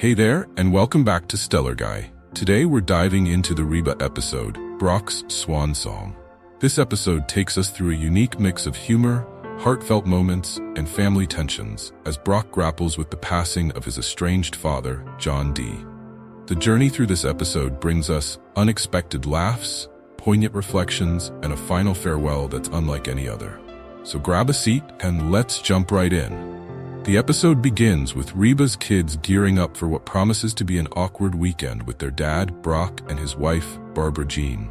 Hey there, and welcome back to Stellar Guy. Today we're diving into the Reba episode, Brock's Swan Song. This episode takes us through a unique mix of humor, heartfelt moments, and family tensions as Brock grapples with the passing of his estranged father, John D. The journey through this episode brings us unexpected laughs, poignant reflections, and a final farewell that's unlike any other. So grab a seat and let's jump right in. The episode begins with Reba's kids gearing up for what promises to be an awkward weekend with their dad, Brock, and his wife, Barbara Jean.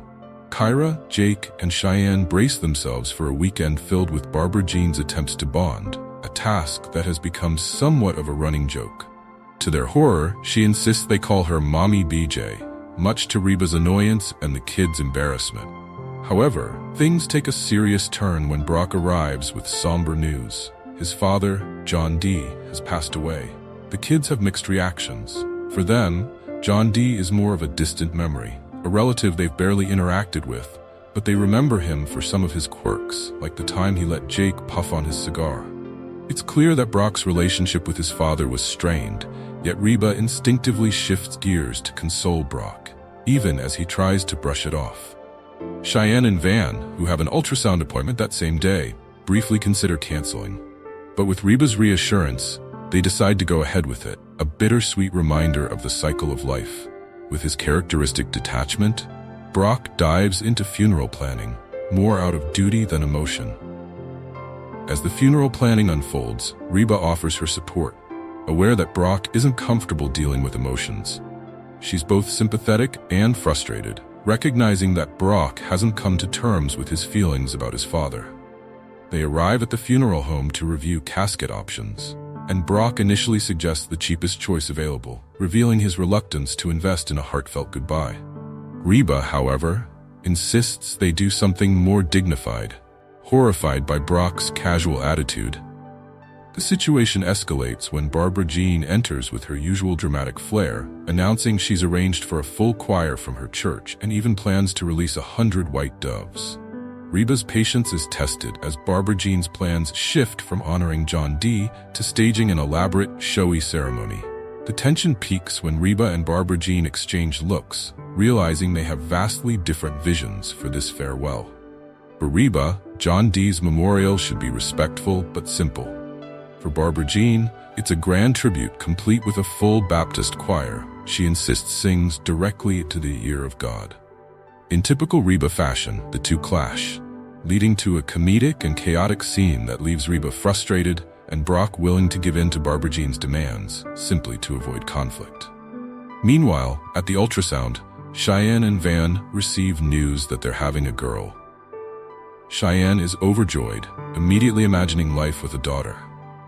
Kyra, Jake, and Cheyenne brace themselves for a weekend filled with Barbara Jean's attempts to bond, a task that has become somewhat of a running joke. To their horror, she insists they call her Mommy BJ, much to Reba's annoyance and the kids' embarrassment. However, things take a serious turn when Brock arrives with somber news. His father, John D., has passed away. The kids have mixed reactions. For them, John D. is more of a distant memory, a relative they've barely interacted with, but they remember him for some of his quirks, like the time he let Jake puff on his cigar. It's clear that Brock's relationship with his father was strained, yet Reba instinctively shifts gears to console Brock, even as he tries to brush it off. Cheyenne and Van, who have an ultrasound appointment that same day, briefly consider canceling. But with Reba's reassurance, they decide to go ahead with it, a bittersweet reminder of the cycle of life. With his characteristic detachment, Brock dives into funeral planning, more out of duty than emotion. As the funeral planning unfolds, Reba offers her support, aware that Brock isn't comfortable dealing with emotions. She's both sympathetic and frustrated, recognizing that Brock hasn't come to terms with his feelings about his father. They arrive at the funeral home to review casket options, and Brock initially suggests the cheapest choice available, revealing his reluctance to invest in a heartfelt goodbye. Reba, however, insists they do something more dignified, horrified by Brock's casual attitude. The situation escalates when Barbara Jean enters with her usual dramatic flair, announcing she's arranged for a full choir from her church and even plans to release 100 white doves. Reba's patience is tested as Barbara Jean's plans shift from honoring John D. to staging an elaborate, showy ceremony. The tension peaks when Reba and Barbara Jean exchange looks, realizing they have vastly different visions for this farewell. For Reba, John D.'s memorial should be respectful but simple. For Barbara Jean, it's a grand tribute complete with a full Baptist choir she insists sings directly to the ear of God. In typical Reba fashion, the two clash, leading to a comedic and chaotic scene that leaves Reba frustrated and Brock willing to give in to Barbara Jean's demands, simply to avoid conflict. Meanwhile, at the ultrasound, Cheyenne and Van receive news that they're having a girl. Cheyenne is overjoyed, immediately imagining life with a daughter.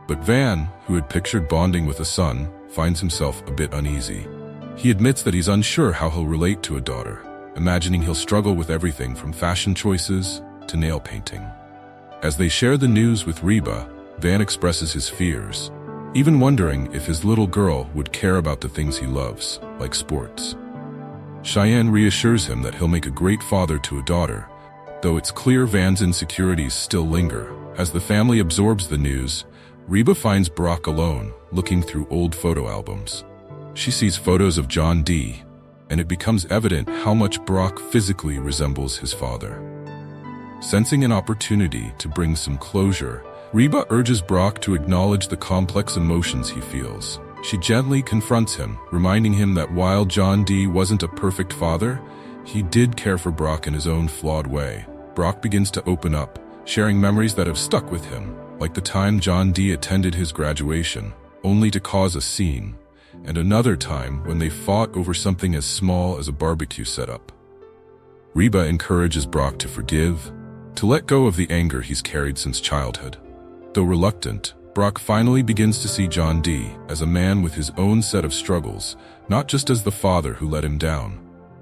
But Van, who had pictured bonding with a son, finds himself a bit uneasy. He admits that he's unsure how he'll relate to a daughter, imagining he'll struggle with everything from fashion choices to nail painting. As they share the news with Reba, Van expresses his fears, even wondering if his little girl would care about the things he loves, like sports. Cheyenne reassures him that he'll make a great father to a daughter, though it's clear Van's insecurities still linger. As the family absorbs the news, Reba finds Brock alone, looking through old photo albums. She sees photos of John D., and it becomes evident how much Brock physically resembles his father. Sensing an opportunity to bring some closure, Reba urges Brock to acknowledge the complex emotions he feels. She gently confronts him, reminding him that while John D. wasn't a perfect father, he did care for Brock in his own flawed way. Brock begins to open up, sharing memories that have stuck with him, like the time John D. attended his graduation, only to cause a scene, and another time when they fought over something as small as a barbecue setup. Reba encourages Brock to forgive, to let go of the anger he's carried since childhood. Though reluctant, Brock finally begins to see John D. as a man with his own set of struggles, not just as the father who let him down.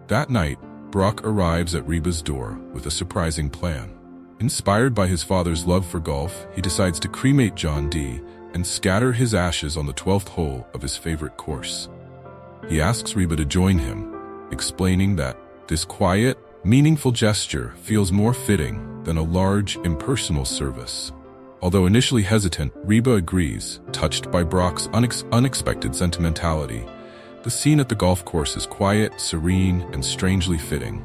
That night, Brock arrives at Reba's door with a surprising plan. Inspired by his father's love for golf, he decides to cremate John D. and scatter his ashes on the 12th hole of his favorite course. He asks Reba to join him, explaining that this quiet, meaningful gesture feels more fitting than a large, impersonal service. Although initially hesitant, Reba agrees, touched by Brock's unexpected sentimentality, The scene at the golf course is quiet, serene, and strangely fitting.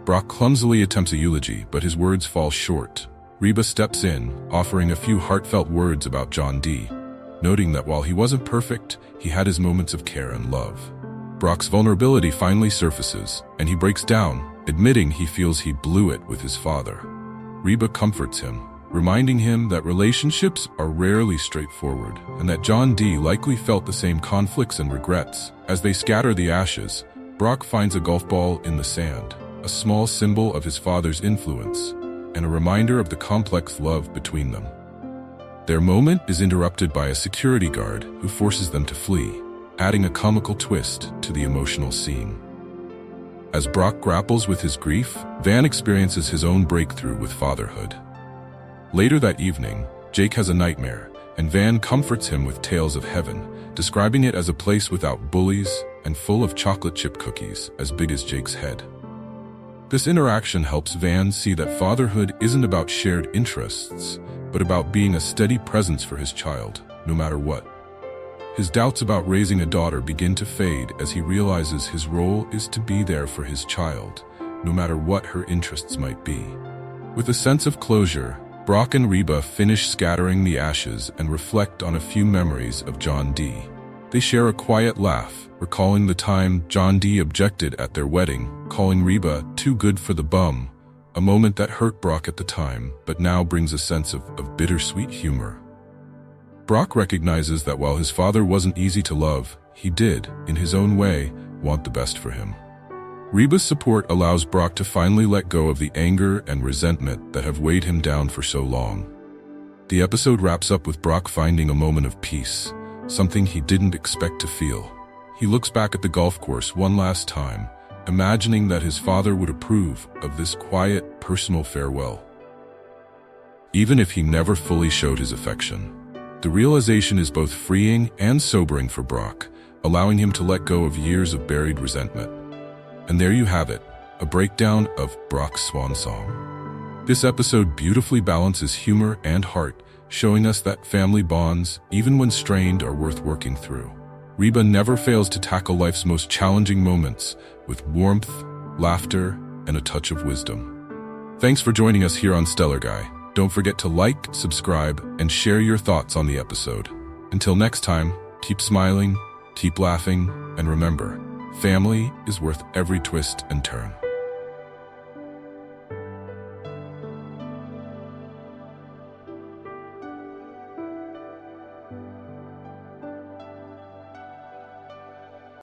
Brock clumsily attempts a eulogy, but his words fall short. Reba steps in, offering a few heartfelt words about John D., noting that while he wasn't perfect, he had his moments of care and love. Brock's vulnerability finally surfaces, and he breaks down, admitting he feels he blew it with his father. Reba comforts him, reminding him that relationships are rarely straightforward, and that John D. likely felt the same conflicts and regrets. As they scatter the ashes, Brock finds a golf ball in the sand, a small symbol of his father's influence, and a reminder of the complex love between them. Their moment is interrupted by a security guard who forces them to flee, adding a comical twist to the emotional scene. As Brock grapples with his grief, Van experiences his own breakthrough with fatherhood. Later that evening, Jake has a nightmare, and Van comforts him with tales of heaven, describing it as a place without bullies and full of chocolate chip cookies as big as Jake's head. This interaction helps Van see that fatherhood isn't about shared interests, but about being a steady presence for his child, no matter what. His doubts about raising a daughter begin to fade as he realizes his role is to be there for his child, no matter what her interests might be. With a sense of closure, Brock and Reba finish scattering the ashes and reflect on a few memories of John D. They share a quiet laugh, recalling the time John D. objected at their wedding, calling Reba too good for the bum, a moment that hurt Brock at the time, but now brings a sense of bittersweet humor. Brock recognizes that while his father wasn't easy to love, he did, in his own way, want the best for him. Reba's support allows Brock to finally let go of the anger and resentment that have weighed him down for so long. The episode wraps up with Brock finding a moment of peace, something he didn't expect to feel. He looks back at the golf course one last time, imagining that his father would approve of this quiet, personal farewell. Even if he never fully showed his affection, the realization is both freeing and sobering for Brock, allowing him to let go of years of buried resentment. And there you have it, a breakdown of Brock's Swan Song. This episode beautifully balances humor and heart, showing us that family bonds, even when strained, are worth working through. Reba never fails to tackle life's most challenging moments with warmth, laughter, and a touch of wisdom. Thanks for joining us here on Stellar Guy. Don't forget to like, subscribe, and share your thoughts on the episode. Until next time, keep smiling, keep laughing, and remember, family is worth every twist and turn.